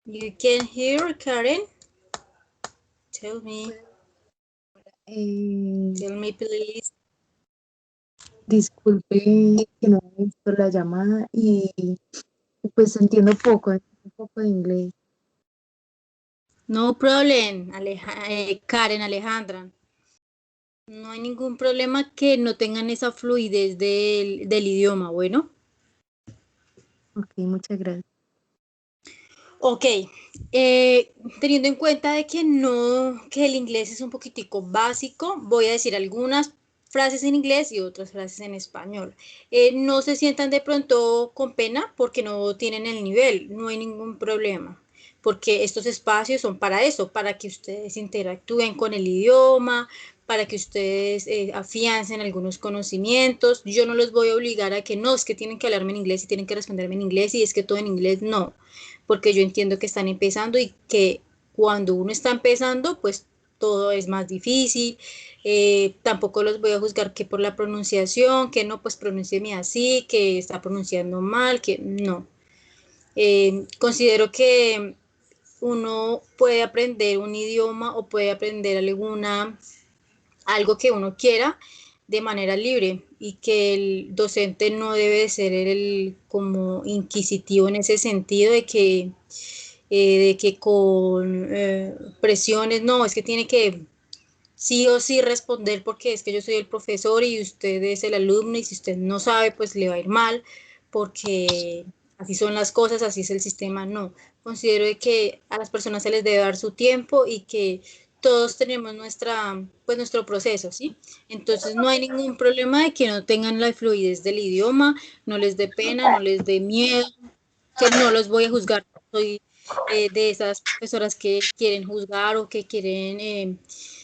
You can hear, Karen? Tell me. Tell me, please. Disculpe que no he visto la llamada y pues entiendo un poco de inglés. No problem, Karen, Alejandra. No hay ningún problema que no tengan esa fluidez del idioma, bueno. Ok, muchas gracias. Ok, teniendo en cuenta de que que el inglés es un poquitico básico, voy a decir algunas frases en inglés y otras frases en español. No se sientan de pronto con pena porque no tienen el nivel, no hay ningún problema, porque estos espacios son para eso, para que ustedes interactúen con el idioma, para que ustedes afiancen algunos conocimientos. Yo no los voy a obligar a que no, es que tienen que hablarme en inglés y tienen que responderme en inglés y es que todo en inglés, no, porque yo entiendo que están empezando y que cuando uno está empezando, pues todo es más difícil. Tampoco los voy a juzgar que por la pronunciación, que no, pues pronúncieme así, que está pronunciando mal, que no. Considero que uno puede aprender un idioma o puede aprender algo que uno quiera de manera libre y que el docente no debe ser como inquisitivo en ese sentido de que con presiones, no, es que tiene que sí o sí responder porque es que yo soy el profesor y usted es el alumno y si usted no sabe, pues le va a ir mal porque así son las cosas, así es el sistema, no. Considero que a las personas se les debe dar su tiempo y que todos tenemos pues nuestro proceso, ¿sí? Entonces no hay ningún problema de que no tengan la fluidez del idioma, no les dé pena, no les dé miedo, que no los voy a juzgar, soy de esas profesoras que quieren juzgar o que quieren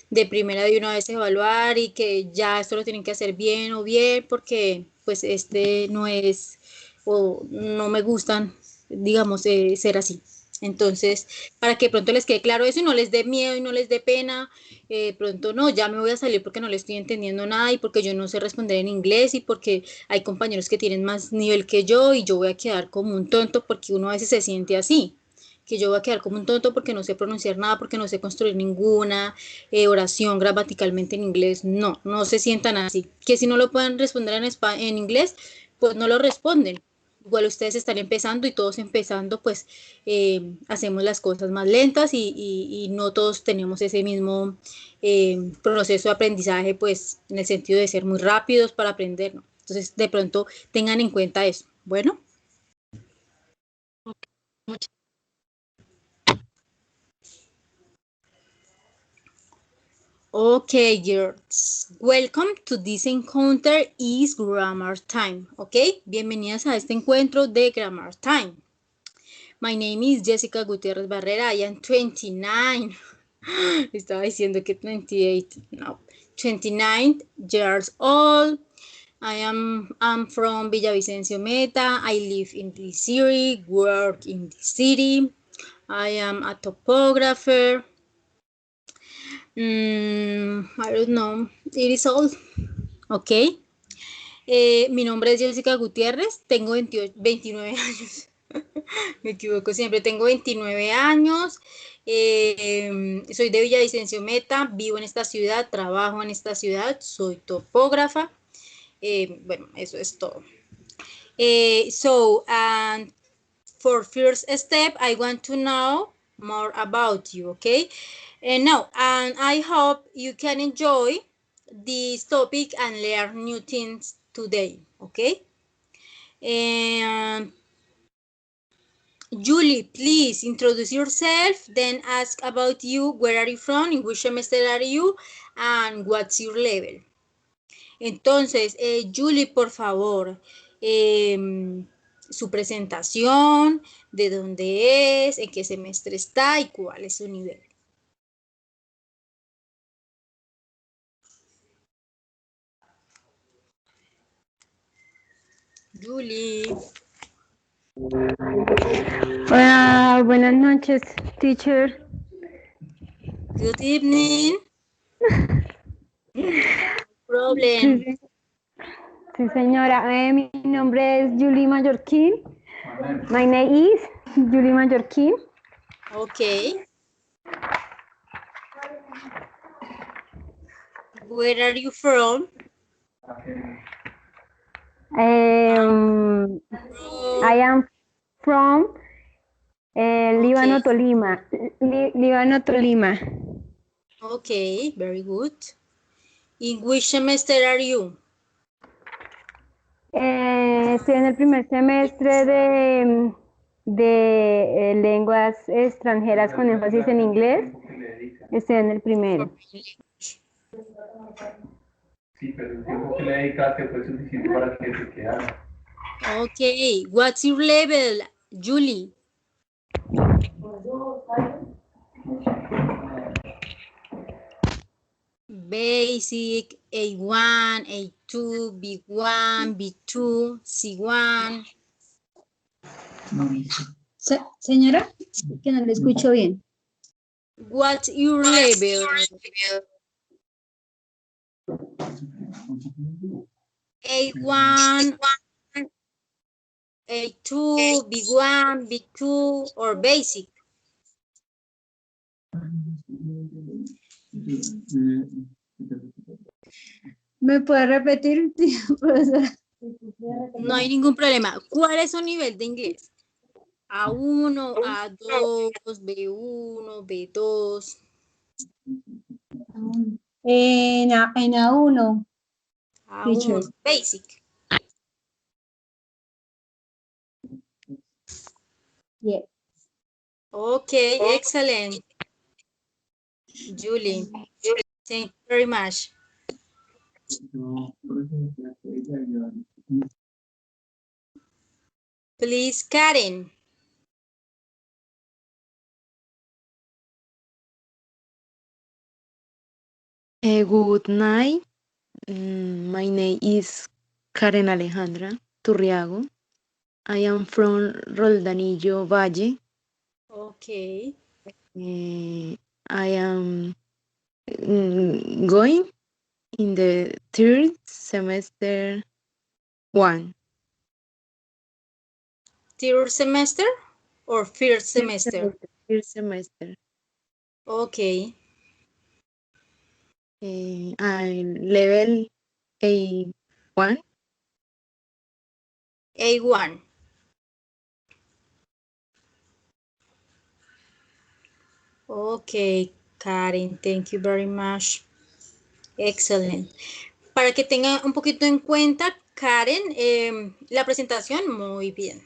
de primera de una vez evaluar y que ya esto lo tienen que hacer bien o bien porque pues este no es o no me gustan, digamos, ser así. Entonces, para que pronto les quede claro eso y no les dé miedo y no les dé pena, pronto no, ya me voy a salir porque no le estoy entendiendo nada y porque yo no sé responder en inglés y porque hay compañeros que tienen más nivel que yo y yo voy a quedar como un tonto porque uno a veces se siente así, que yo voy a quedar como un tonto porque no sé pronunciar nada, porque no sé construir ninguna oración gramaticalmente en inglés. No, no se sientan así. Que si no lo pueden responder en inglés, pues no lo responden. Igual ustedes están empezando y todos empezando, pues hacemos las cosas más lentas y no todos tenemos ese mismo proceso de aprendizaje, pues en el sentido de ser muy rápidos para aprender, ¿no? Entonces, de pronto tengan en cuenta eso. Bueno. Muchas Okay, girls. Welcome to this encounter is Grammar Time. Okay, bienvenidas a este encuentro de Grammar Time. My name is Jessica Gutierrez Barrera. I am 29. Estaba diciendo que 28. No, 29 years old. I'm from Villavicencio Meta. I live in this city, work in this city. I am a topographer. I don't know. It is all. Ok. Mi nombre es Jessica Gutiérrez. Tengo 29 años. Me equivoco siempre. Tengo 29 años. Soy de Villavicencio Meta. Vivo en esta ciudad. Trabajo en esta ciudad. Soy topógrafa. Bueno, eso es todo. For first step, I want to know more about you, okay? And I hope you can enjoy this topic and learn new things today, okay? And Julie, please introduce yourself, then ask about you, where are you from, in which semester are you, and what's your level. Entonces, Julie, por favor, su presentación, de dónde es, en qué semestre está y cuál es su nivel. Julie. Hola, buenas noches, teacher. Good evening. No problem. Sí, sí, señora. Mi nombre es Julie Mallorquín. My name is Julie Mallorquín. Okay. Where are you from? I am from Líbano, Okay. Tolima. Líbano, Tolima. Okay, very good. In which semester are you? Estoy en el primer semestre de lenguas extranjeras con énfasis en inglés. Estoy en el primero. Sí, pero el tiempo que le dedicaste fue suficiente para que se quedara. Okay, what's your level, Julie? Basic, A1, A2, B1, B2, C1. Señora, que no le escucho bien. What's your level? A1, A2, B1, B2, or basic? ¿Me puede repetir, profesora? No hay ningún problema. ¿Cuál es su nivel de inglés? A1, A2, B1, B2. En A1, teacher. A1, basic. Yeah. Okay, excellent. Julie, thank you very much. Please, Karen. Good night. My name is Karen Alejandra Turriago. I am from Roldanillo Valle. Okay. I am going in the third semester 1. Third semester or first semester? Third semester. Okay. I level A1. A1. Okay, Karen, thank you very much. Excellent. Para que tengan un poquito en cuenta, Karen, la presentación, muy bien.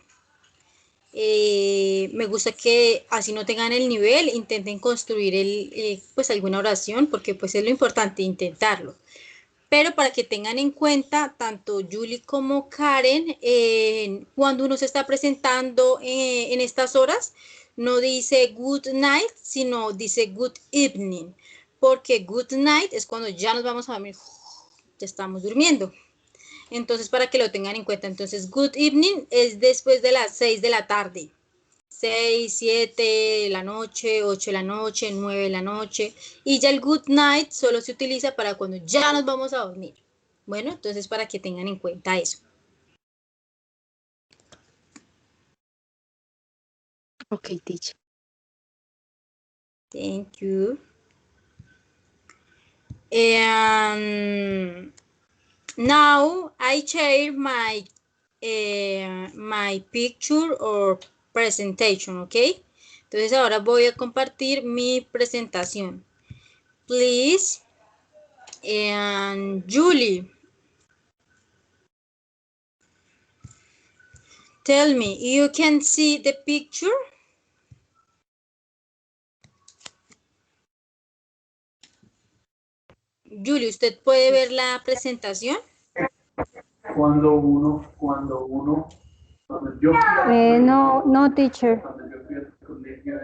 Me gusta que así no tengan el nivel, intenten construir pues alguna oración, porque pues es lo importante, intentarlo. Pero para que tengan en cuenta, tanto Julie como Karen, cuando uno se está presentando en estas horas, no dice good night, sino dice good evening, porque good night es cuando ya nos vamos a dormir, ya estamos durmiendo. Entonces, para que lo tengan en cuenta, entonces good evening es después de las 6 de la tarde. 6, 7 de la noche, 8 de la noche, 9 de la noche. Y ya el good night solo se utiliza para cuando ya nos vamos a dormir. Bueno, entonces para que tengan en cuenta eso. Okay, teacher. Thank you. And now I share my picture or presentation, ¿ok? Entonces ahora voy a compartir mi presentación. Please, and Julie, tell me, you can see the picture? Julie, ¿usted puede ver la presentación? Cuando yo No, teacher. cuando yo fui al colegio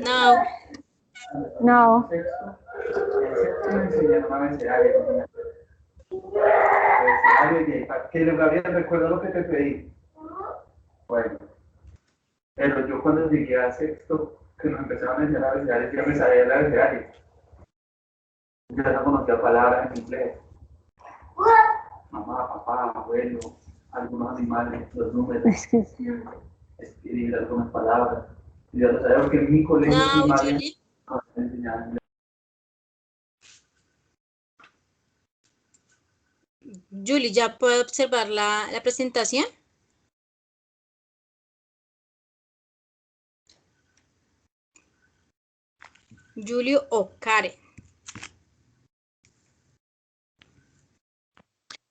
No. No. en sexto me enseñaron abecedario, que Gabriel, recuerda lo que te pedí. Bueno, pero yo cuando llegué a sexto, que nos empezaron a enseñar abecedario, yo me sabía el abecedario. Yo ya no conocía palabras en inglés. Mamá, papá, abuelo, algunos animales, los números, escribir algunas palabras. Ya lo sabía porque en mi colegio Now, primaria Julie. me enseñaban. Julie, ¿ya puede observar la presentación? Julio o Karen.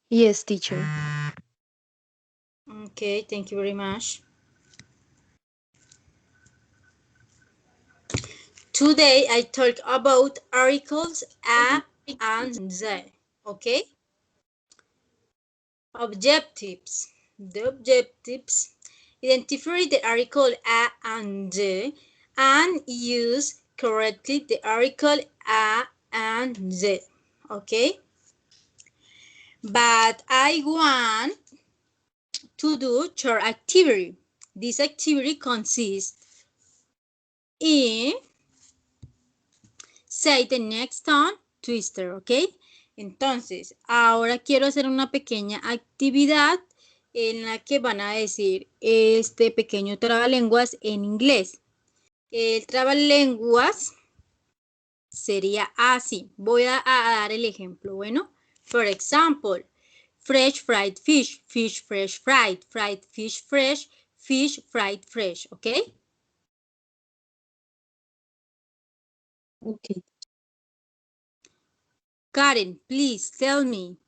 Yes, teacher. Okay, thank you very much. Today I talk about articles a and the. Okay? Objectives. The objectives. Identify the article a and the and use correctly the article a and the. Okay? But I want to do short activity. This activity consists in say the next tongue twister, ¿ok? Entonces, ahora quiero hacer una pequeña actividad en la que van a decir este pequeño trabalenguas en inglés. El trabalenguas sería así. Voy a dar el ejemplo. Bueno, for example, fresh fried fish, fish fresh fried, fried fish fresh, fish fried fresh, ¿ok? Okay. Karen, please tell me.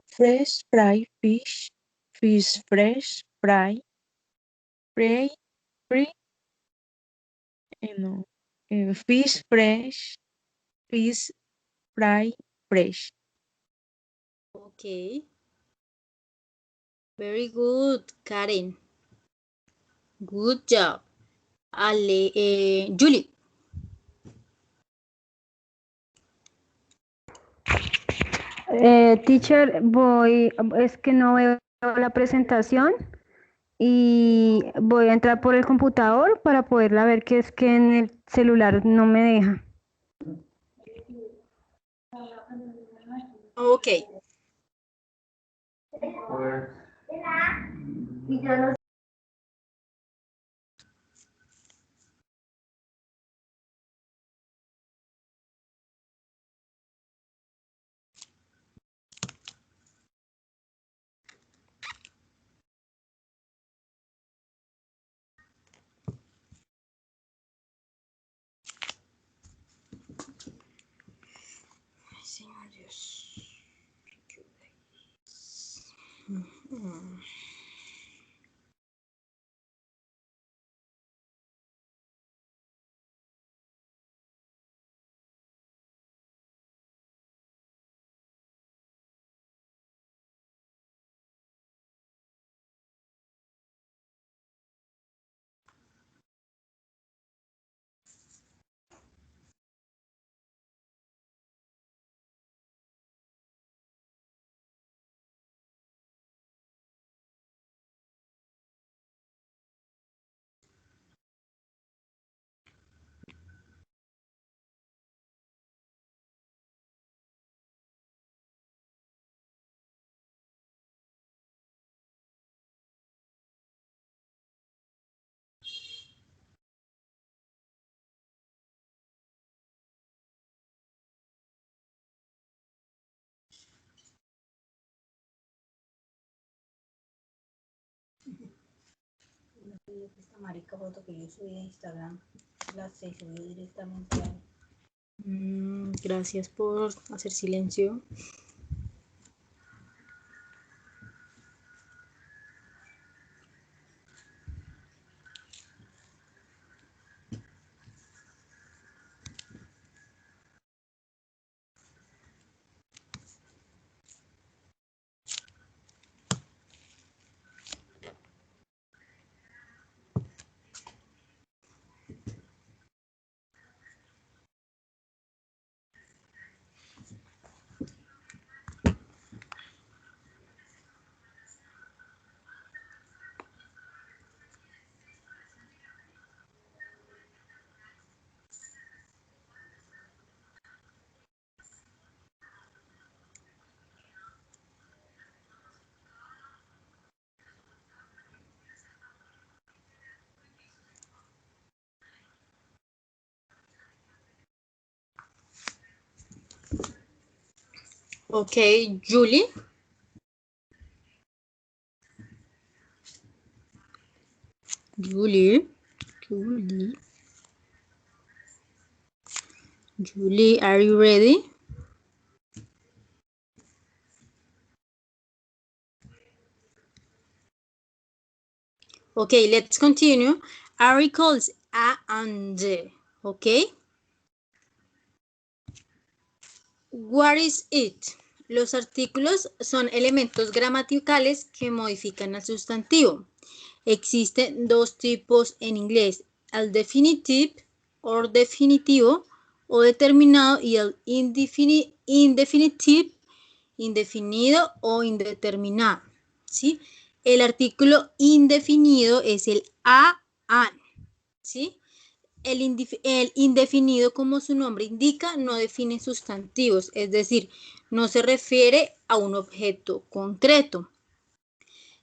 Fresh fried fish, fish fresh fry, fry, free, no, fish fresh, fish fry fresh. Okay. Very good, Karen. Good job. Julie. Teacher, es que no veo la presentación y voy a entrar por el computador para poderla ver, que es que en el celular no me deja. Okay. Pues, Ay, señor Dios. Esta marica foto que yo subí a Instagram, se subió directamente ahí. Gracias por hacer silencio. Ok, Julie. Julie. Julie. Julie, are you ready? Okay, let's continue. Articles a and the. Okay. What is it? Los artículos son elementos gramaticales que modifican al sustantivo. Existen dos tipos en inglés, el definitive o definitivo o determinado y el indefinitive, indefinido o indeterminado. ¿Sí? El artículo indefinido es el an. ¿Sí? El indefinido, como su nombre indica, no define sustantivos, es decir, no se refiere a un objeto concreto.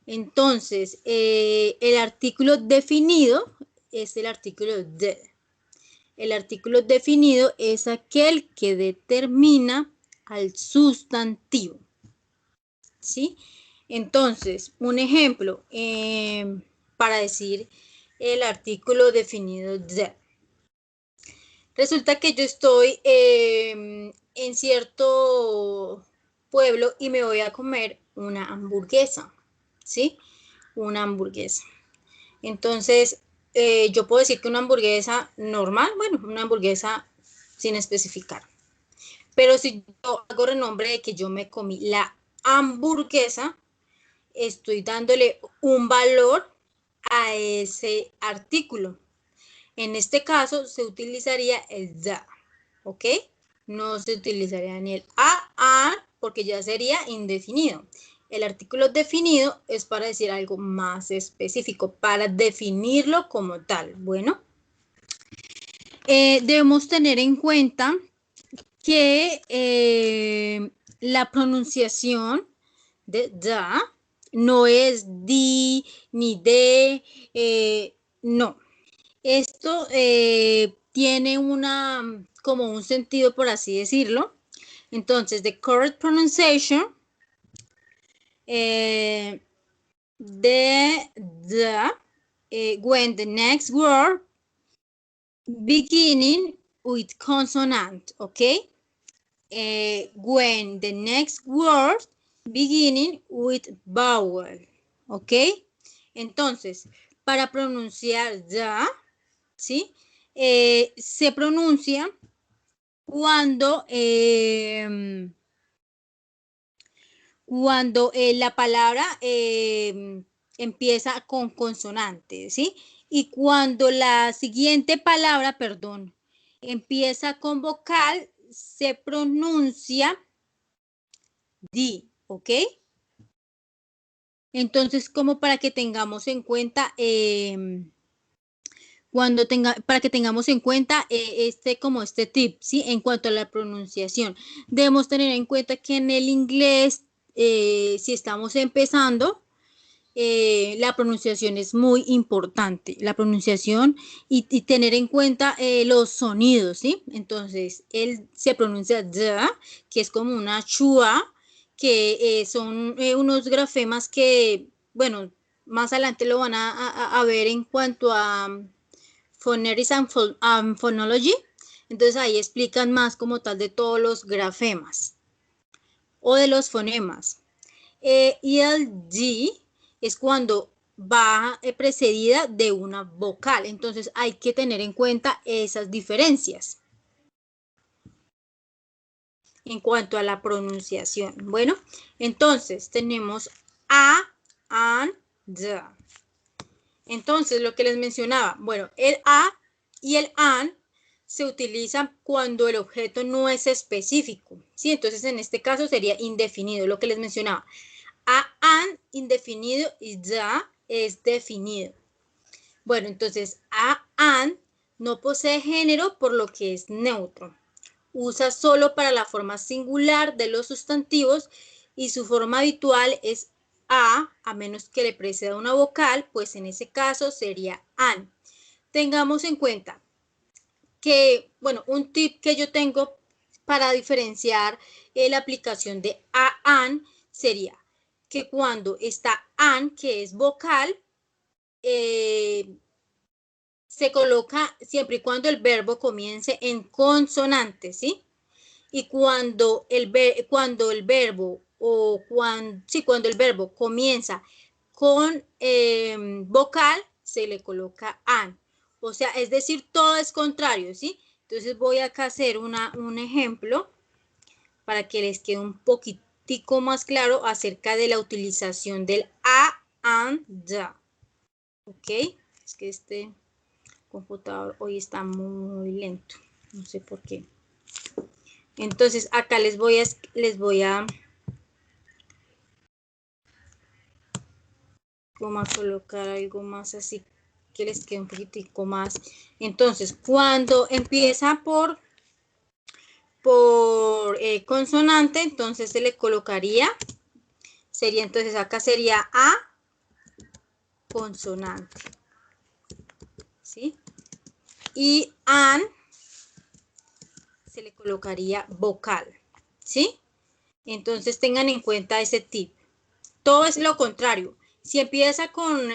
Entonces, el artículo definido es el artículo de. El artículo definido es aquel que determina al sustantivo. ¿Sí? Entonces, un ejemplo para decir el artículo definido de. Resulta que yo estoy en cierto pueblo y me voy a comer una hamburguesa, ¿sí? Una hamburguesa. Entonces, yo puedo decir que una hamburguesa normal, bueno, una hamburguesa sin especificar. Pero si yo hago renombre de que yo me comí la hamburguesa, estoy dándole un valor a ese artículo. En este caso se utilizaría el the, ¿ok? No se utilizaría ni el a, porque ya sería indefinido. El artículo definido es para decir algo más específico, para definirlo como tal. Bueno, debemos tener en cuenta que la pronunciación de the no es di ni de, no. Esto tiene como un sentido, por así decirlo. Entonces, the correct pronunciation, when the next word beginning with consonant, okay? When the next word beginning with vowel, okay? Entonces, para pronunciar the, ¿sí? Se pronuncia cuando, la palabra empieza con consonante, ¿sí? Y cuando la siguiente palabra, perdón, empieza con vocal, se pronuncia di, ¿ok? Entonces, como para que tengamos en cuenta para que tengamos en cuenta este tip, ¿sí? En cuanto a la pronunciación, debemos tener en cuenta que en el inglés, si estamos empezando, la pronunciación es muy importante, la pronunciación y tener en cuenta los sonidos, ¿sí? Entonces, él se pronuncia the, que es como una chua, que son unos grafemas que, bueno, más adelante lo van a ver en cuanto a Phonetics and Phonology. Entonces ahí explican más como tal de todos los grafemas o de los fonemas. Y el G es cuando va precedida de una vocal. Entonces hay que tener en cuenta esas diferencias en cuanto a la pronunciación. Bueno, entonces tenemos a, and, the. Entonces, lo que les mencionaba, bueno, el a y el an se utilizan cuando el objeto no es específico, ¿sí? Entonces, en este caso sería indefinido, lo que les mencionaba. A, an, indefinido y the es definido. Bueno, entonces, a, an no posee género, por lo que es neutro. Usa solo para la forma singular de los sustantivos y su forma habitual es a menos que le preceda una vocal, pues en ese caso sería an. Tengamos en cuenta que, bueno, un tip que yo tengo para diferenciar la aplicación de an sería que cuando está an, que es vocal, se coloca siempre y cuando el verbo comience en consonante, ¿sí? Y cuando el verbo cuando el verbo comienza con vocal, se le coloca an. O sea, es decir, todo es contrario, ¿sí? Entonces voy acá a hacer un ejemplo para que les quede un poquitico más claro acerca de la utilización del a, an, da. ¿Ok? Es que este computador hoy está muy lento. No sé por qué. Entonces, acá les voy a colocar algo más así que les quede un poquitico más. Entonces, cuando empieza por consonante, entonces se le colocaría, sería entonces acá sería a consonante, ¿sí? Y an se le colocaría vocal, ¿sí? Entonces tengan en cuenta ese tip. Todo es lo contrario. Si empieza con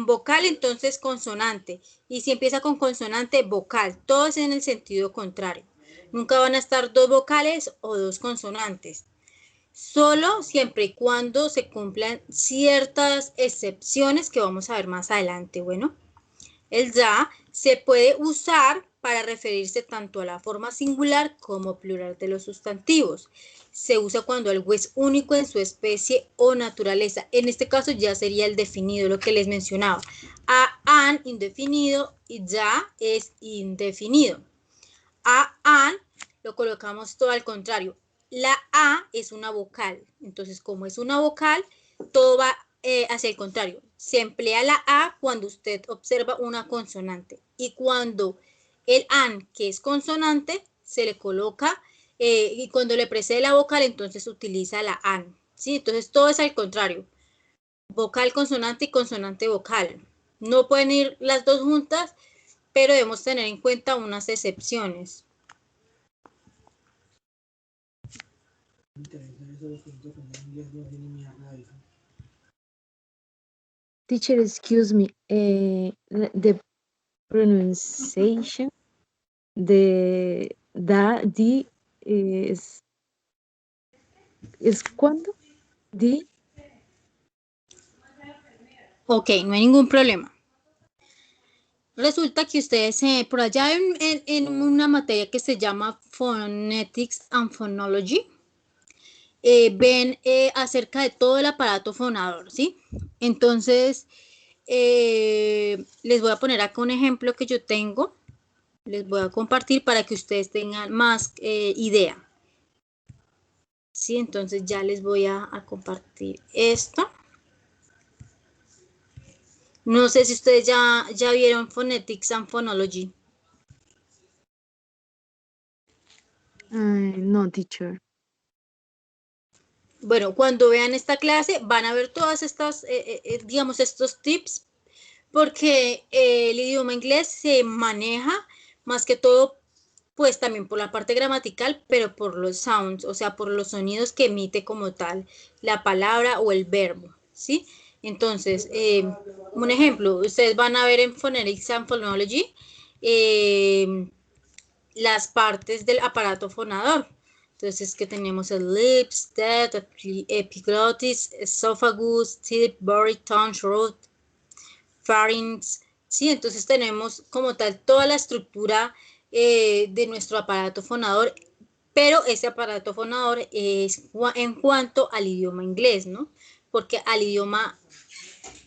vocal, entonces consonante. Y si empieza con consonante, vocal. Todo es en el sentido contrario. Nunca van a estar dos vocales o dos consonantes. Solo siempre y cuando se cumplan ciertas excepciones que vamos a ver más adelante. Bueno, el ya se puede usar para referirse tanto a la forma singular como plural de los sustantivos. Se usa cuando algo es único en su especie o naturaleza. En este caso ya sería el definido, lo que les mencionaba. A, an, indefinido, y ya es indefinido. A, an, lo colocamos todo al contrario. La A es una vocal. Entonces, como es una vocal, todo va hacia el contrario. Se emplea la A cuando usted observa una consonante. Y cuando el an, que es consonante, se le coloca, y cuando le precede la vocal, entonces utiliza la an. ¿Sí? Entonces, todo es al contrario. Vocal, consonante y consonante vocal. No pueden ir las dos juntas, pero debemos tener en cuenta unas excepciones. Teacher, excuse me, the pronunciation de da, di, ¿es cuándo? Di. Ok, no hay ningún problema. Resulta que ustedes por allá en una materia que se llama Phonetics and Phonology, ven acerca de todo el aparato fonador, ¿sí? Entonces, les voy a poner acá un ejemplo que yo tengo. Les voy a compartir para que ustedes tengan más idea. Sí, entonces ya les voy a compartir esto. No sé si ustedes ya vieron Phonetics and Phonology. No, teacher. Bueno, cuando vean esta clase van a ver todas estas, digamos, estos tips, porque el idioma inglés se maneja más que todo, pues también por la parte gramatical, pero por los sounds, o sea, por los sonidos que emite como tal la palabra o el verbo, ¿sí? Entonces, un ejemplo, ustedes van a ver en Phonetics and Phonology las partes del aparato fonador. Entonces, que tenemos el lips, teeth, epiglottis, esophagus, teeth, baritone, throat, pharynx. Sí, entonces tenemos como tal toda la estructura de nuestro aparato fonador, pero ese aparato fonador es en cuanto al idioma inglés, ¿no? Porque al idioma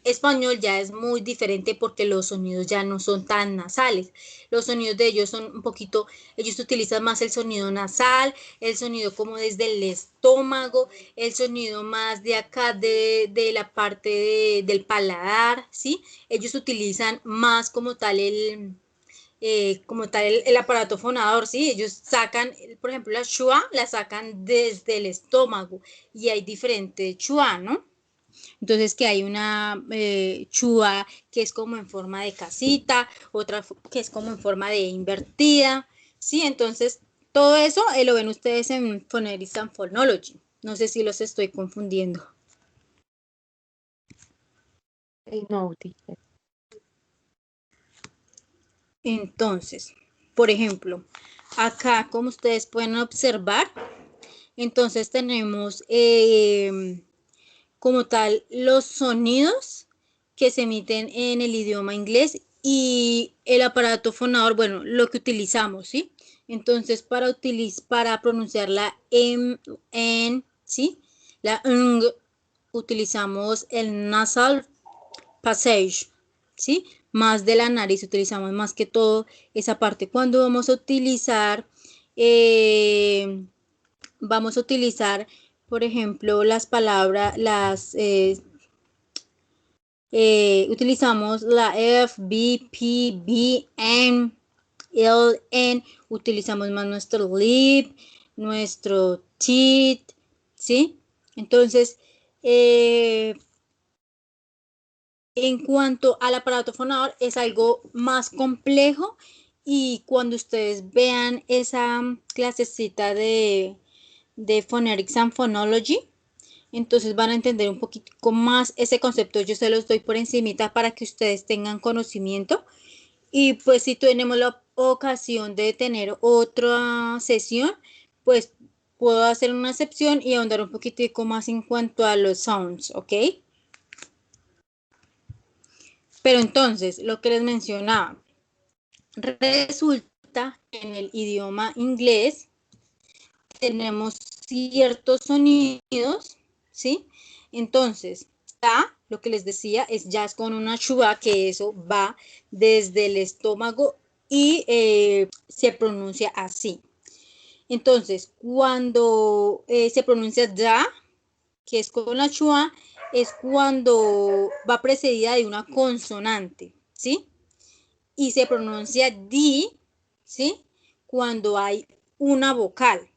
español ya es muy diferente porque los sonidos ya no son tan nasales. Los sonidos de ellos son un poquito, ellos utilizan más el sonido nasal, el sonido como desde el estómago, el sonido más de acá de la parte del paladar, ¿sí? Ellos utilizan más como tal el aparato fonador, ¿sí? Ellos sacan, por ejemplo, la schwa la sacan desde el estómago y hay diferentes schwa, ¿no? Entonces que hay una chua que es como en forma de casita, otra que es como en forma de invertida, ¿sí? Entonces todo eso lo ven ustedes en Phonetics and Phonology. No sé si los estoy confundiendo. No, teacher. Entonces, por ejemplo, acá, como ustedes pueden observar, entonces tenemos como tal los sonidos que se emiten en el idioma inglés y el aparato fonador, bueno, lo que utilizamos, ¿sí? Entonces, para pronunciar la en, ¿sí? La ng, utilizamos el nasal passage, ¿sí? Más de la nariz, utilizamos más que todo esa parte. Cuando vamos a utilizar, por ejemplo, las palabras, utilizamos la F, B, P, B, N, L, N, utilizamos más nuestro lip, nuestro teeth, ¿sí? Entonces, en cuanto al aparato fonador, es algo más complejo y cuando ustedes vean esa clasecita de Phonetics and Phonology, entonces van a entender un poquito más ese concepto. Yo se los doy por encimita para que ustedes tengan conocimiento. Y pues si tenemos la ocasión de tener otra sesión, pues puedo hacer una excepción y ahondar un poquitico más en cuanto a los sounds, ¿ok? Pero entonces, lo que les mencionaba, resulta que en el idioma inglés tenemos ciertos sonidos, ¿sí? Entonces, ya, lo que les decía, ya es con una chuba, que eso va desde el estómago y se pronuncia así. Entonces, cuando se pronuncia ya, que es con la chuba, es cuando va precedida de una consonante, ¿sí? Y se pronuncia di, ¿sí? Cuando hay una vocal,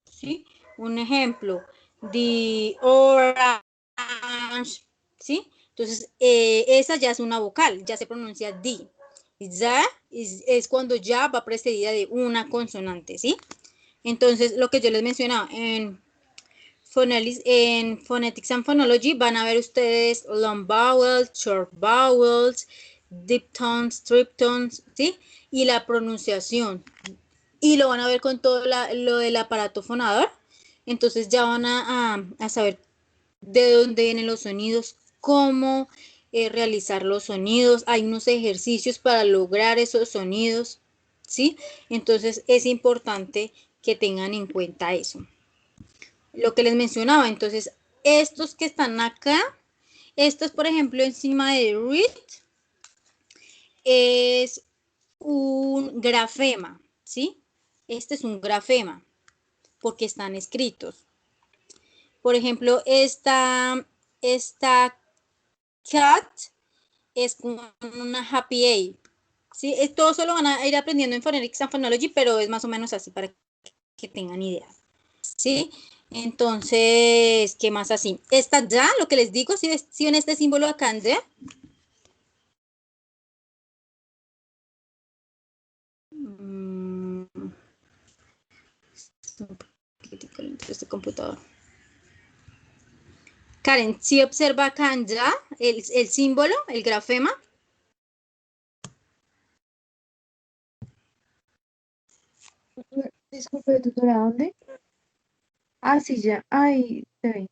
¿sí? Un ejemplo, the orange, ¿sí? Entonces, esa ya es una vocal, ya se pronuncia di. Ya es cuando ya va precedida de una consonante, ¿sí? Entonces, lo que yo les mencionaba, en Phonetics and Phonology van a ver ustedes long vowels, short vowels, diphthongs, triptons, ¿sí? Y la pronunciación. Y lo van a ver con todo lo del aparato fonador. Entonces ya van a saber de dónde vienen los sonidos, cómo realizar los sonidos. Hay unos ejercicios para lograr esos sonidos, ¿sí? Entonces es importante que tengan en cuenta eso. Lo que les mencionaba, entonces, estos que están acá, estos, por ejemplo, encima de read, es un grafema, ¿sí? Este es un grafema, porque están escritos. Por ejemplo, esta cat es con una happy A, ¿sí? Todo eso lo van a ir aprendiendo en Phonetics and Phonology, pero es más o menos así para que tengan idea, ¿sí? Entonces, ¿qué más así? Esta ya, lo que les digo, si ven este símbolo acá en D, un poquitico lento este computador. Karen, si observa acá en ya el símbolo, el grafema. Disculpe, tutora, ¿dónde? Ah, sí, ya. Ay, se ve.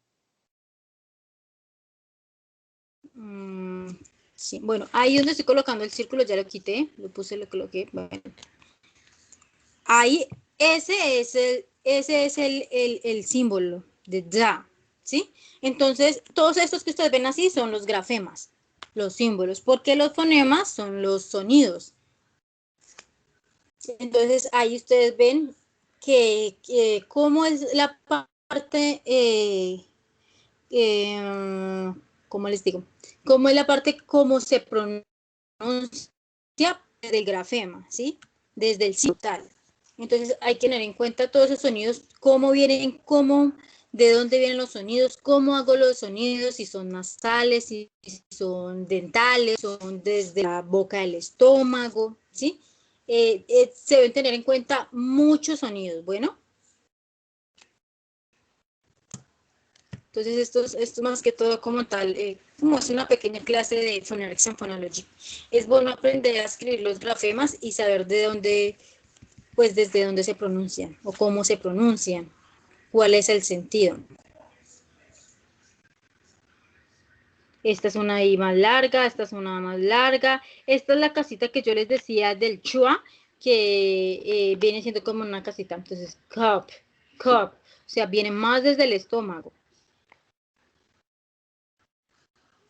Sí, bueno, ahí donde estoy colocando el círculo ya lo quité, lo puse, lo coloqué. Bueno. Ahí, ese es el símbolo de ya, ¿sí? Entonces, todos estos que ustedes ven así son los grafemas, los símbolos, porque los fonemas son los sonidos. Entonces, ahí ustedes ven que cómo es la parte, ¿cómo les digo? Cómo es la parte, cómo se pronuncia del grafema, ¿sí? Desde el cital. Entonces hay que tener en cuenta todos esos sonidos, cómo vienen, de dónde vienen los sonidos, cómo hago los sonidos, si son nasales, si son dentales, son desde la boca del estómago, ¿sí? se deben tener en cuenta muchos sonidos. Bueno, entonces esto más que todo como tal, como es una pequeña clase de Phonetics and Phonology. Es bueno aprender a escribir los grafemas y saber de dónde, pues desde dónde se pronuncian o cómo se pronuncian, cuál es el sentido. Esta es una I más larga, esta es una más larga. Esta es la casita que yo les decía del chua, que viene siendo como una casita. Entonces, cup, cup. O sea, viene más desde el estómago.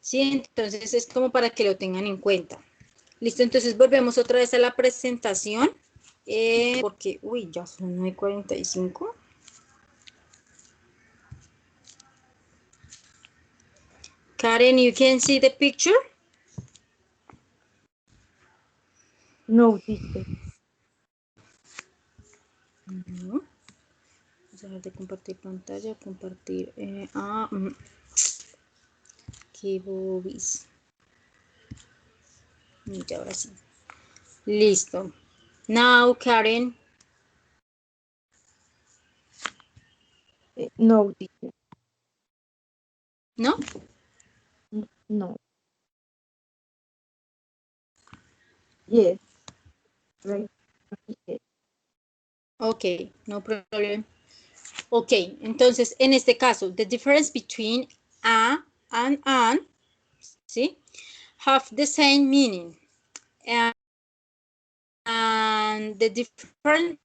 Sí, entonces es como para que lo tengan en cuenta. Listo, entonces volvemos otra vez a la presentación. Porque, uy, ya son 9:45. Karen, you can see the picture? No, teacher. Vamos a dejar de compartir pantalla, compartir. Qué bobis. Y ahora sí. Listo. Now, Karen. No, teacher. ¿No? No. Yes. Right. Yes. Ok, no problem. Ok, entonces en este caso, the difference between a and an, ¿sí? Have the same meaning. And the difference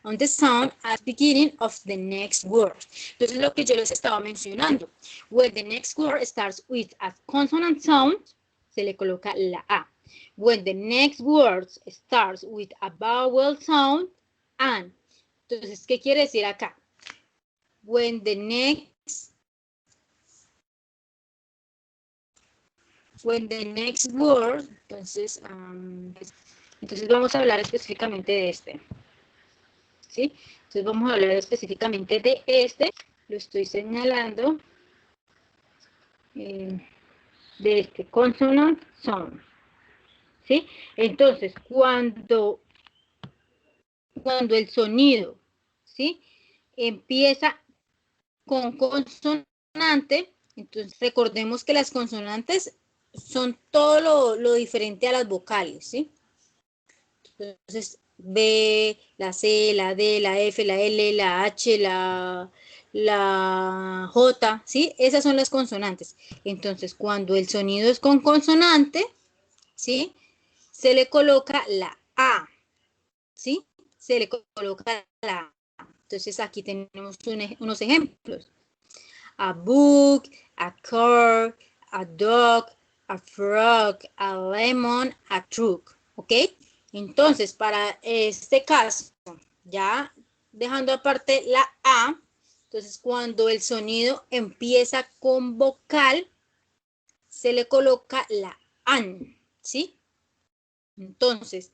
on the sound at the beginning of the next word. Entonces lo que yo les estaba mencionando. When the next word starts with a consonant sound, se le coloca la A. When the next word starts with a vowel sound, an. Entonces, ¿qué quiere decir acá? When the next word, entonces vamos a hablar específicamente de este. ¿Sí? Entonces vamos a hablar específicamente de este. Lo estoy señalando. De este consonant sound. ¿Sí? Entonces, cuando el sonido, ¿sí? Empieza con consonante, entonces recordemos que las consonantes son todo lo diferente a las vocales, ¿sí? Entonces, B, la C, la D, la F, la L, la H, la J, ¿sí? Esas son las consonantes. Entonces, cuando el sonido es con consonante, ¿sí? Se le coloca la A, ¿sí? Se le coloca la A. Entonces, aquí tenemos unos ejemplos. A book, a car, a dog, a frog, a lemon, a truck, ¿ok? Entonces, para este caso, ya dejando aparte la A, entonces cuando el sonido empieza con vocal, se le coloca la AN, ¿sí? Entonces,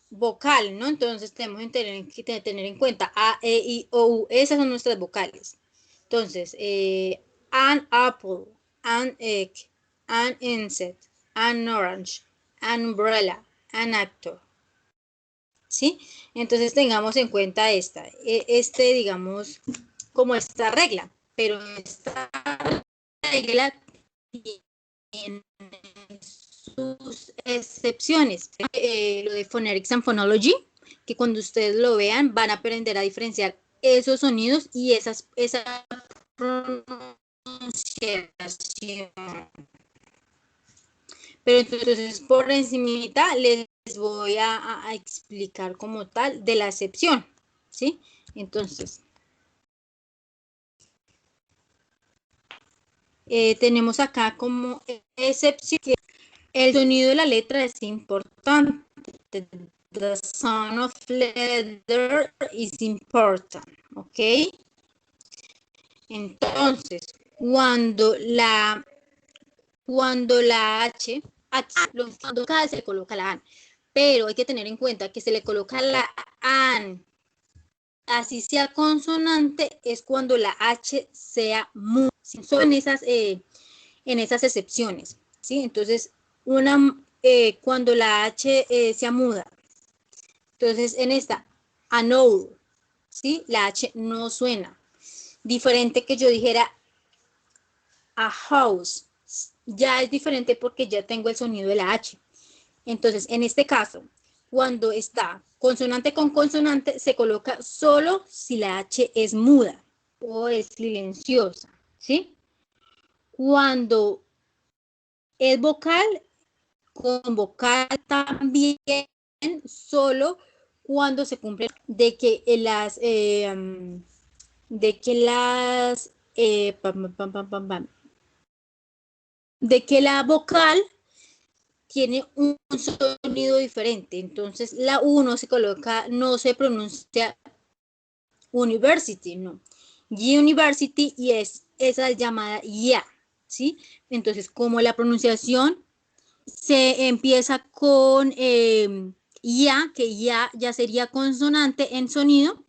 vocal, ¿no? Entonces tenemos que tener en cuenta A, E, I, O, U, esas son nuestras vocales. Entonces, an apple, an egg, an insect, an orange, an umbrella, an actor. ¿Sí? Entonces tengamos en cuenta digamos, como esta regla, pero esta regla tiene sus excepciones. Lo de Phonetics and Phonology, que cuando ustedes lo vean van a aprender a diferenciar esos sonidos y esa pronunciación. Pero entonces por encimita les voy a explicar como tal de la excepción, ¿sí? Entonces, tenemos acá como excepción que el sonido de la letra es importante. The sound of letter is important, ¿ok? Entonces, cuando la H, cuando cada se le coloca la AN, pero hay que tener en cuenta que se le coloca la AN, así sea consonante, es cuando la H sea muda. Son en esas excepciones, ¿sí? Entonces, cuando la H sea muda. Entonces, en esta, an hour, ¿sí? La H no suena. Diferente que yo dijera a house. Ya es diferente porque ya tengo el sonido de la H. Entonces, en este caso, cuando está consonante con consonante, se coloca solo si la H es muda o es silenciosa, ¿sí? Cuando es vocal, con vocal también, solo cuando se cumple de que de que la vocal tiene un sonido diferente. Entonces, la U no se coloca, no se pronuncia university, no. University y esa es llamada ya, ¿sí? Entonces, como la pronunciación se empieza con ya, que ya sería consonante en sonido,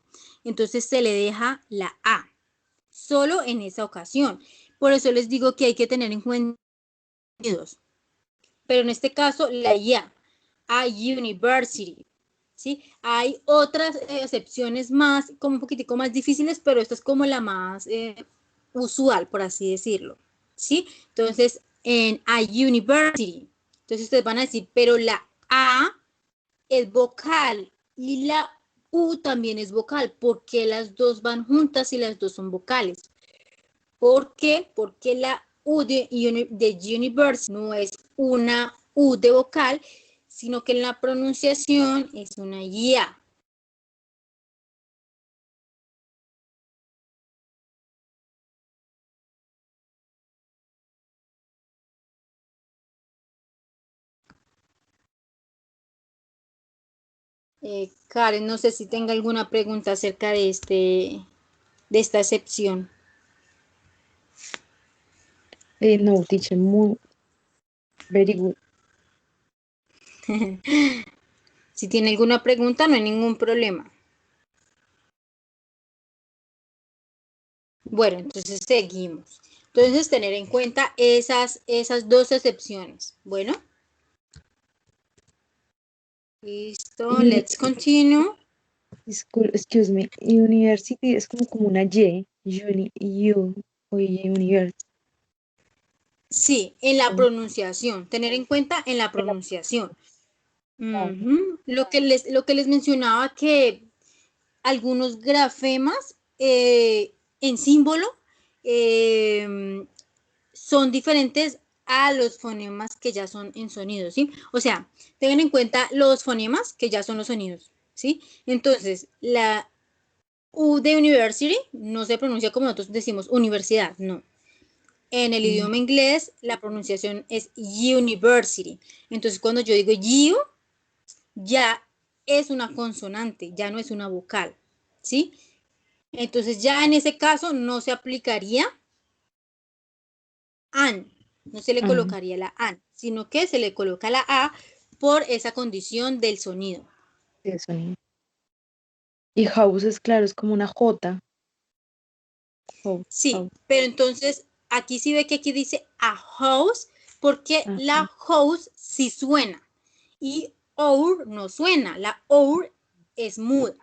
entonces se le deja la A, solo en esa ocasión. Por eso les digo que hay que tener en cuenta sonidos. Pero en este caso, la ya, a university, ¿sí? Hay otras excepciones más, como un poquitico más difíciles, pero esta es como la más usual, por así decirlo, ¿sí? Entonces, en a university, entonces ustedes van a decir, pero la A es vocal y la U también es vocal. ¿Por qué las dos van juntas y las dos son vocales? ¿Por qué? Porque la U de universe no es una U de vocal, sino que en la pronunciación es una ya. Karen, no sé si tenga alguna pregunta acerca de esta excepción. No, teacher, muy, very good. Si tiene alguna pregunta, no hay ningún problema. Bueno, entonces seguimos. Entonces, tener en cuenta esas dos excepciones. Bueno. Listo, let's continue. Excuse me, university es como una Y, university. Sí, en la pronunciación, tener en cuenta en la pronunciación. Lo que les mencionaba que algunos grafemas en símbolo son diferentes a los fonemas que ya son en sonidos, ¿sí? O sea, tengan en cuenta los fonemas que ya son los sonidos, ¿sí? Entonces, la U de university no se pronuncia como nosotros decimos universidad, no. En el idioma inglés, la pronunciación es university. Entonces, cuando yo digo you, ya es una consonante, ya no es una vocal, ¿sí? Entonces, ya en ese caso no se aplicaría an, no se le colocaría la an, sino que se le coloca la a por esa condición del sonido. De sonido. Y house es claro, es como una J. House, Sí, house. pero entonces aquí sí ve que aquí dice a house, porque la house sí suena y our no suena, la our es muda,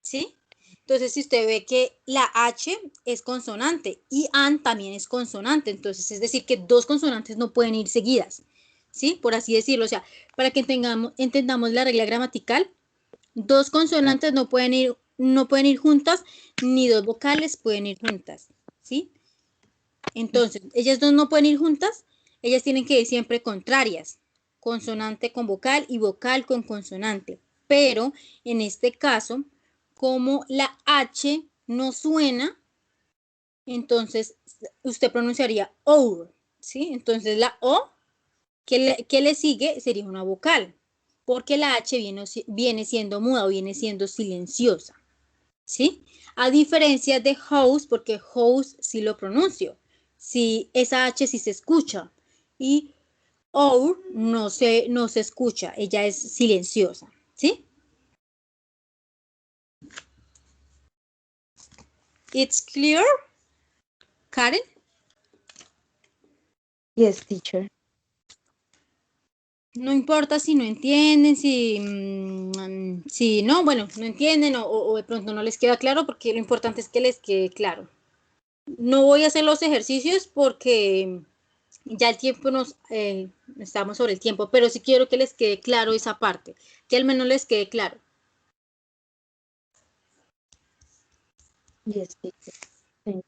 ¿sí? Entonces, si usted ve que la H es consonante y an también es consonante, entonces es decir que dos consonantes no pueden ir seguidas, ¿sí? Por así decirlo, o sea, para que entendamos la regla gramatical, dos consonantes no pueden ir juntas, ni dos vocales pueden ir juntas, ¿sí? Entonces, ellas dos no pueden ir juntas, ellas tienen que ir siempre contrarias, consonante con vocal y vocal con consonante. Pero en este caso, como la H no suena, entonces usted pronunciaría our, ¿sí? Entonces la O que le sigue sería una vocal, porque la H viene siendo muda o viene siendo silenciosa, ¿sí? A diferencia de house, porque house sí lo pronuncio, sí, esa H sí se escucha y our no se escucha, ella es silenciosa, ¿sí? It's clear, Karen? Yes, teacher. No importa si no entienden, si no, bueno, no entienden o de pronto no les queda claro, porque lo importante es que les quede claro. No voy a hacer los ejercicios porque ya el tiempo estamos sobre el tiempo, pero sí quiero que les quede claro esa parte, que al menos les quede claro. Yes, teacher. Thank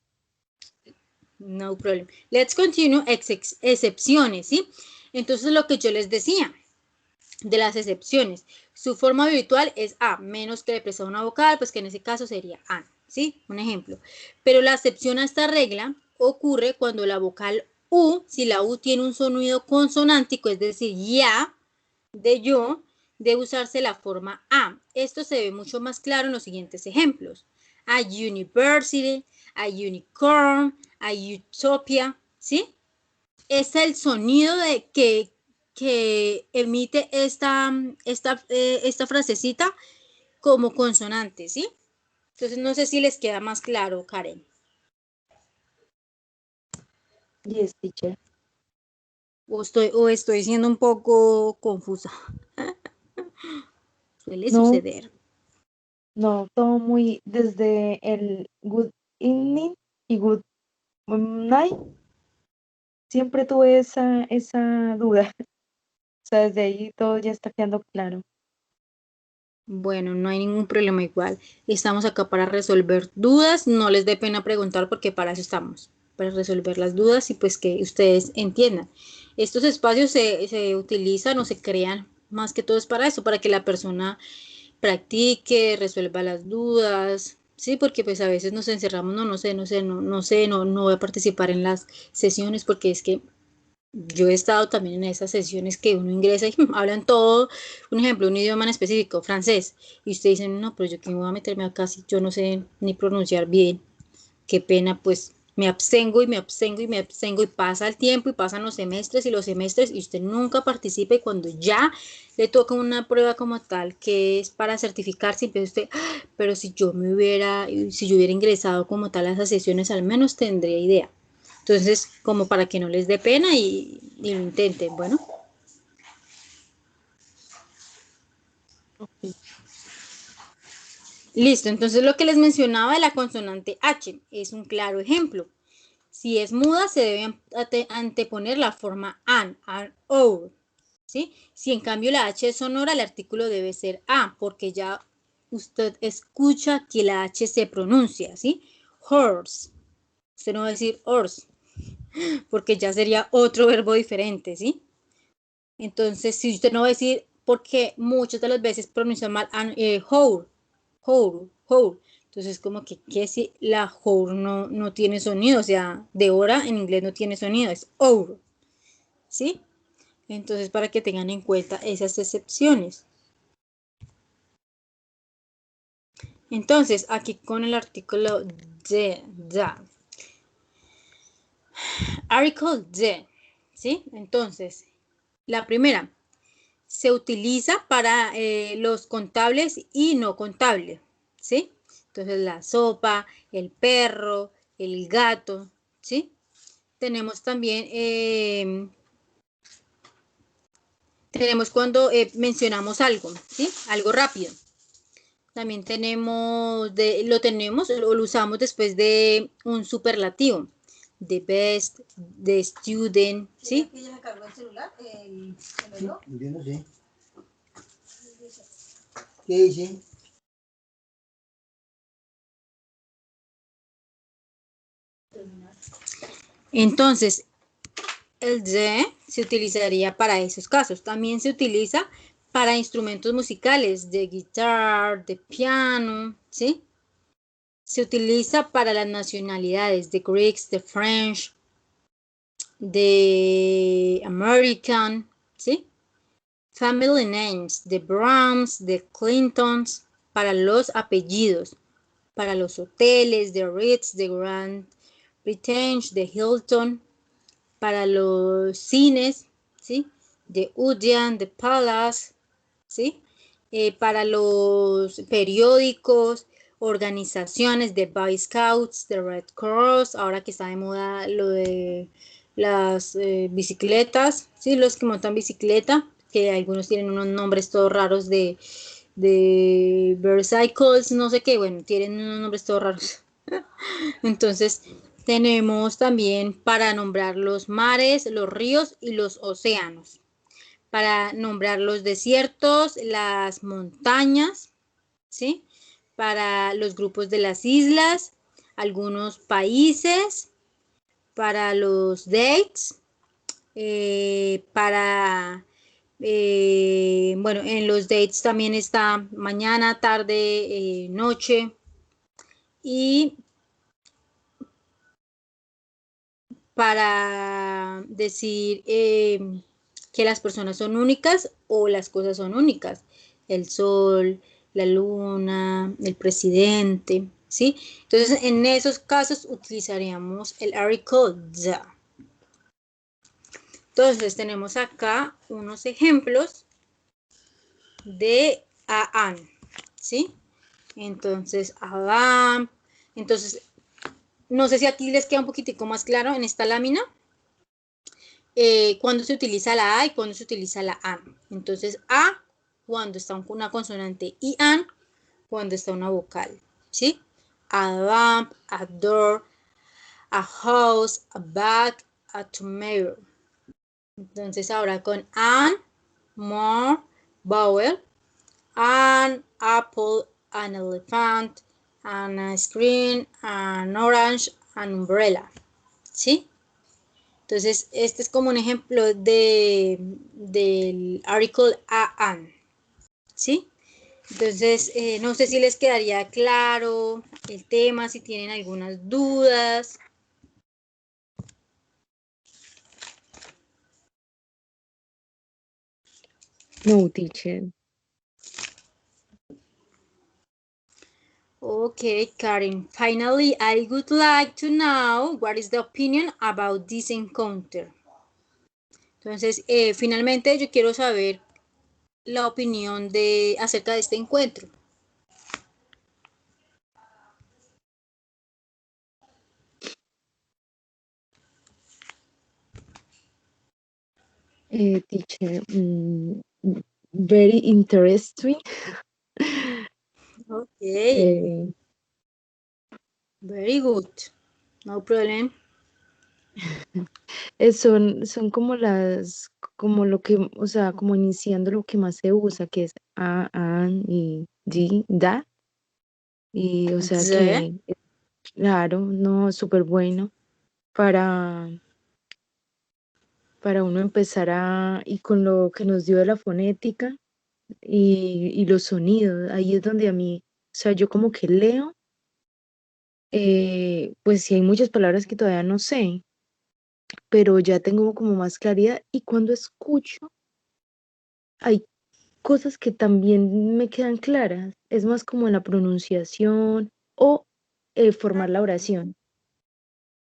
No problem. Let's continue excepciones, ¿sí? Entonces lo que yo les decía de las excepciones, su forma habitual es a, menos que le presta una vocal, pues que en ese caso sería an, ¿sí? Un ejemplo. Pero la excepción a esta regla ocurre cuando la vocal u, si la u tiene un sonido consonántico, es decir, ya, de yo, debe usarse la forma a. Esto se ve mucho más claro en los siguientes ejemplos. A university, a unicorn, a utopia, ¿sí? Es el sonido de que emite esta frasecita como consonante, ¿sí? Entonces no sé si les queda más claro, Karen. you. Yes, teacher. O estoy siendo un poco confusa. Suele No, suceder. no, todo muy desde el good evening y good night. Siempre tuve esa duda. O sea, desde ahí todo ya está quedando claro. Bueno, no hay ningún problema igual. Estamos acá para resolver dudas. No les dé pena preguntar porque para eso estamos, para resolver las dudas y pues que ustedes entiendan. Estos espacios se utilizan o se crean más que todo es para eso, para que la persona practique, resuelva las dudas. Sí, porque pues a veces nos encerramos, no voy a participar en las sesiones porque es que yo he estado también en esas sesiones que uno ingresa y hablan todo, un ejemplo, un idioma en específico, francés, y usted dice, no, pero yo que me voy a meterme acá si yo no sé ni pronunciar bien, qué pena, pues me abstengo y me abstengo y me abstengo y pasa el tiempo y pasan los semestres y usted nunca participa y cuando ya le toca una prueba como tal que es para certificarse, empieza usted, pero si yo hubiera ingresado como tal a esas sesiones, al menos tendría idea. Entonces, como para que no les dé pena y lo intenten, bueno. Ok. Listo, entonces lo que les mencionaba de la consonante H es un claro ejemplo. Si es muda, se debe anteponer la forma an o, ¿sí? Si en cambio la H es sonora, el artículo debe ser a, porque ya usted escucha que la H se pronuncia, ¿sí? Horse. Usted no va a decir horse, porque ya sería otro verbo diferente, ¿sí? Entonces, si usted no va a decir, porque muchas de las veces pronuncia mal whole, whole. Entonces, como que si la whole no tiene sonido, o sea, de hora en inglés no tiene sonido, es hour, ¿sí? Entonces, para que tengan en cuenta esas excepciones. Entonces, aquí con el artículo de, da. Article de, ¿sí? Entonces, la primera, se utiliza para los contables y no contables, ¿sí? Entonces la sopa, el perro, el gato, ¿sí? Tenemos también, tenemos cuando mencionamos algo, ¿sí? Algo rápido. También lo tenemos o lo usamos después de un superlativo. The best, the student, ¿sí? ¿Que ella me cargó el celular? ¿El reloj? Yo no sé. ¿Qué dice? Entonces, el de se utilizaría para esos casos. También se utiliza para instrumentos musicales, de guitarra, de piano, ¿sí? Se utiliza para las nacionalidades, de Greeks, de French, de American, ¿sí? Family names, de Browns, de Clintons, para los apellidos, para los hoteles, de Ritz, de Grand Britain, de Hilton, para los cines, ¿sí? De Odeon, de Palace, ¿sí? Para los periódicos, organizaciones de Boy Scouts, de Red Cross, ahora que está de moda lo de las bicicletas, ¿sí? Los que montan bicicleta, que algunos tienen unos nombres todos raros de Versicles, no sé qué, bueno, tienen unos nombres todos raros. Entonces, tenemos también para nombrar los mares, los ríos y los océanos. Para nombrar los desiertos, las montañas, ¿sí? Para los grupos de las islas, algunos países, para los dates, bueno, en los dates también está mañana, tarde, noche. Y para decir que las personas son únicas o las cosas son únicas. El sol, la luna, el presidente, ¿sí? Entonces, en esos casos utilizaríamos el article the. Entonces, tenemos acá unos ejemplos de a-an, ¿sí? Entonces, Adam. Entonces, no sé si aquí les queda un poquitico más claro en esta lámina. Cuando se utiliza la A y cuando se utiliza la AN. Entonces, A cuando está una consonante y AN cuando está una vocal, ¿sí? A lamp, a door, a house, a bag, a tomato. Entonces, ahora con AN, more, vowel, an apple, an elephant, an ice cream, an orange, an umbrella, ¿sí? Entonces, este es como un ejemplo del article a-an, ¿sí? Entonces, no sé si les quedaría claro el tema, si tienen algunas dudas. No, teacher. Okay, Karen. Finally, I would like to know what is the opinion about this encounter. Entonces, finalmente yo quiero saber la opinión acerca de este encuentro. Teacher, very interesting. Okay, very good. No problem. Son como como lo que, o sea, como iniciando lo que más se usa, que es a, an y di, da. Y, o sea, The. que, claro, no, súper bueno para, para uno empezar y con lo que nos dio de la fonética y los sonidos, ahí es donde a mí, o sea, yo como que leo, pues sí hay muchas palabras que todavía no sé, pero ya tengo como más claridad y cuando escucho, hay cosas que también me quedan claras, es más como en la pronunciación o formar la oración.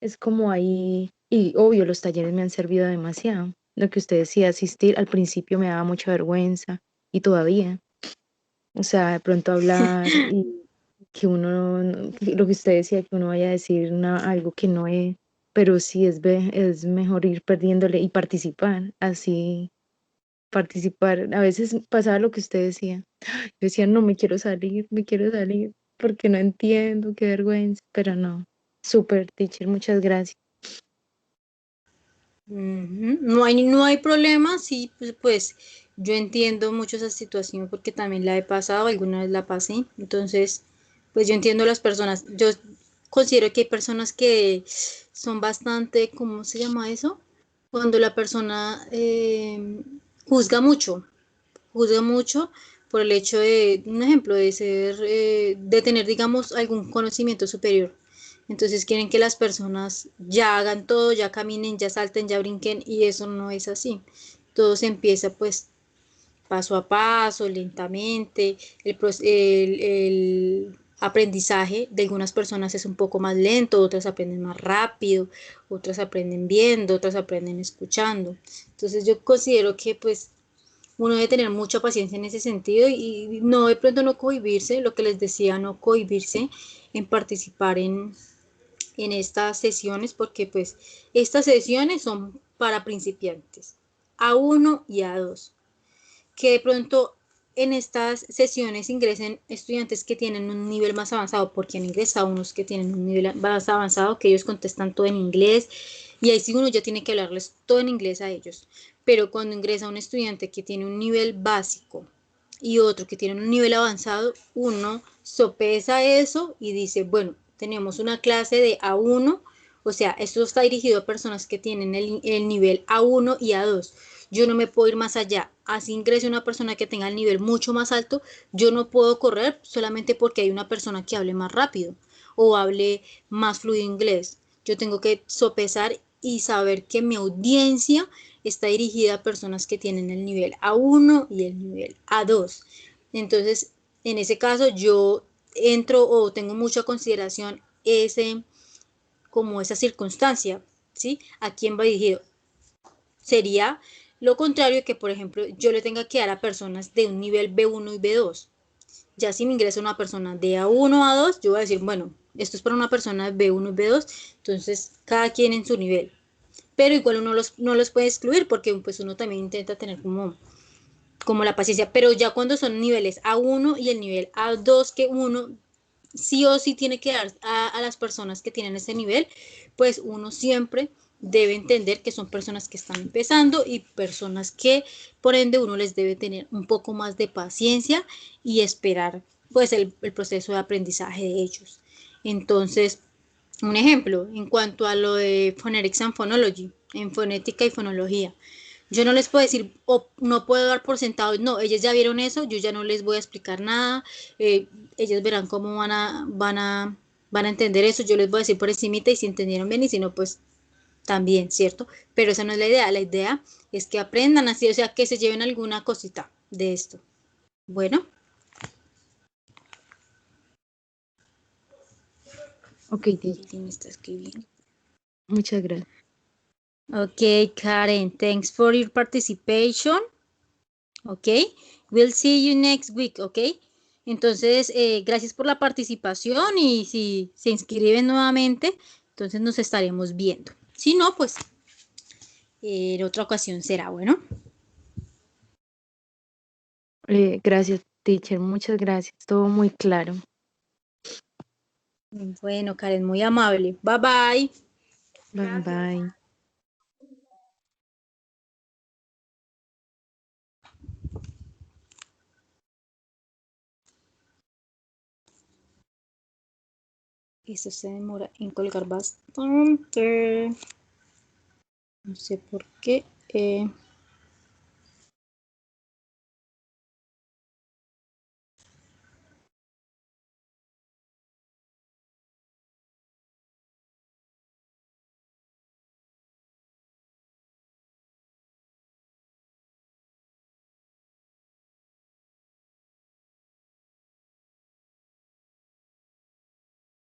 Es como ahí, y obvio, los talleres me han servido demasiado. Lo que usted decía, asistir al principio me daba mucha vergüenza y todavía. O sea, de pronto hablar y que uno, lo que usted decía, que uno vaya a decir algo que no es, pero sí es mejor ir perdiéndole y participar, así, participar. A veces pasaba lo que usted decía. Yo decía, no, me quiero salir, porque no entiendo, qué vergüenza, pero no. Super teacher, muchas gracias. No hay problema, sí, pues yo entiendo mucho esa situación porque también la he pasado, alguna vez la pasé, entonces pues yo entiendo a las personas, yo considero que hay personas que son bastante, ¿cómo se llama eso? Cuando la persona juzga mucho por el hecho de, un ejemplo, de ser, de tener, digamos, algún conocimiento superior. Entonces quieren que las personas ya hagan todo, ya caminen, ya salten, ya brinquen y eso no es así. Todo se empieza pues paso a paso, lentamente. El aprendizaje de algunas personas es un poco más lento, otras aprenden más rápido, otras aprenden viendo, otras aprenden escuchando. Entonces yo considero que pues uno debe tener mucha paciencia en ese sentido y no de pronto no cohibirse, lo que les decía, no cohibirse en participar en estas sesiones porque pues estas sesiones son para principiantes, A1 y A2. que de pronto en estas sesiones ingresen estudiantes que tienen un nivel más avanzado, porque han ingresado unos que tienen un nivel más avanzado, que ellos contestan todo en inglés, y ahí sí uno ya tiene que hablarles todo en inglés a ellos. Pero cuando ingresa un estudiante que tiene un nivel básico y otro que tiene un nivel avanzado, uno sopesa eso y dice, bueno, tenemos una clase de A1, o sea, esto está dirigido a personas que tienen el nivel A1 y A2. Yo no me puedo ir más allá. Así ingrese una persona que tenga el nivel mucho más alto, yo no puedo correr solamente porque hay una persona que hable más rápido o hable más fluido inglés. Yo tengo que sopesar y saber que mi audiencia está dirigida a personas que tienen el nivel A1 y el nivel A2. Entonces, en ese caso, yo entro o tengo mucha consideración como esa circunstancia, ¿sí? ¿A quién va dirigido? Sería lo contrario que, por ejemplo, yo le tenga que dar a personas de un nivel B1 y B2. Ya si me ingresa una persona de A1 a A2, yo voy a decir, bueno, esto es para una persona de B1 y B2, entonces cada quien en su nivel. Pero igual uno no los puede excluir porque pues uno también intenta tener como la paciencia. Pero ya cuando son niveles A1 y el nivel A2 que uno sí o sí tiene que dar a las personas que tienen ese nivel, pues uno siempre debe entender que son personas que están empezando y personas que por ende uno les debe tener un poco más de paciencia y esperar pues el proceso de aprendizaje de ellos. Entonces, un ejemplo, en cuanto a lo de Phonetics and Phonology, en fonética y fonología, yo no les puedo decir, o no puedo dar por sentado, no, ellos ya vieron eso, yo ya no les voy a explicar nada, ellos verán cómo van a entender eso, yo les voy a decir por encimita y si entendieron bien y si no, pues también, ¿cierto? Pero esa no es la idea es que aprendan así, o sea, que se lleven alguna cosita de esto. Bueno, Ok, teacher. Lili me está escribiendo. Muchas gracias. Ok, Karen, thanks for your participation. Ok, we'll see you next week, ok. Entonces, gracias por la participación y si se inscriben nuevamente, entonces nos estaremos viendo. Si no, pues en otra ocasión será, bueno. Gracias, teacher. Muchas gracias. Todo muy claro. Bueno, Karen, muy amable. Bye bye. Bye bye. Eso se demora en colgar bastante. No sé por qué.